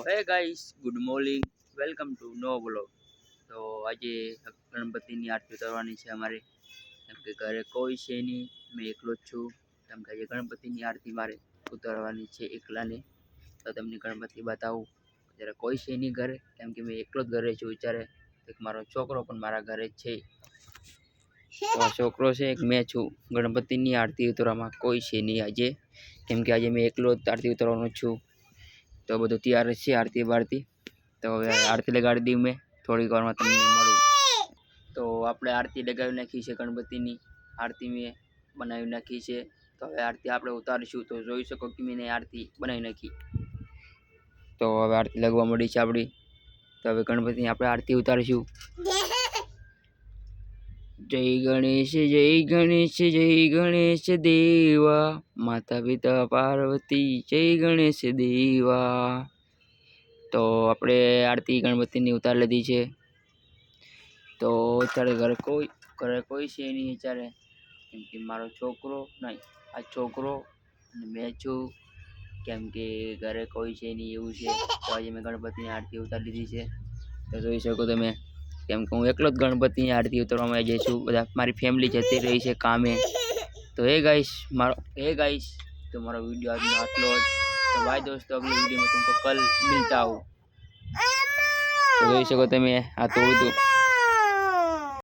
હે guys, good morning, welcome to નો blog. તો આજે ગણપતિની આરતી કરવાની છે અમારે, કેમ કે ઘરે કોઈ છે નહીં, મેં એકલો જ છું. કેમ કે આજે ગણપતિની આરતી મારે ઉતારવાની છે એકલાને. તો તમને ગણપતિ બતાવું. જ્યારે કોઈ છે નહીં ઘરે, કેમ કે મેં એકલો જ ઘરે છું. વિચારે એક મારો છોકરો પણ મારા ઘરે જ છે. તો આ છોકરો છે, એક મેં છું. ગણપતિની આરતી ઉતારવામાં કોઈ છે નહીં આજે, કેમ કે આજે મેં એકલો જ આરતી ઉતારવાનો છું. તો બધું તૈયાર છે આરતી બારતી. તો હવે આરતી લગાડી દઉં મેં, થોડીક વારમાં તમને મળું. તો આપણે આરતી લગાવી નાખી છે, ગણપતિની આરતી મેં બનાવી નાખી છે. તો હવે આરતી આપણે ઉતારીશું. તો જોઈ શકો કે મેં આરતી બનાવી નાખી. તો હવે આરતી લગવા મળી છે આપણી. તો હવે ગણપતિની આપણે આરતી ઉતારીશું. જય ગણેશ જય ગણેશ જય ગણેશ દેવા, માતા પિતા પાર્વતી જય ગણેશ દેવા. તો આપણે આરતી ગણપતિની ઉતારી લીધી છે. તો અત્યારે ઘરે કોઈ છે નહીં અત્યારે, કેમ કે મારો છોકરો નહીં, આ છોકરો અને મેં છું. કેમ કે ઘરે કોઈ છે નહીં એવું છે. તો આજે મેં ગણપતિની આરતી ઉતારી લીધી છે. તો જોઈ શકો તમે, કેમ કે હું એકલો જ ગણપતિની આરતી ઉતારવામાં આવી છું. બધા મારી ફેમિલી જતી રહી છે કામે. તો હે ગાઈસ तो हमारा वीडियो आज में आटलो જ. तो भाई दोस्तों, अगले वीडियो में तुमको कल मिलता हूँ. तो જોઈ શકો તમે, આ તોડું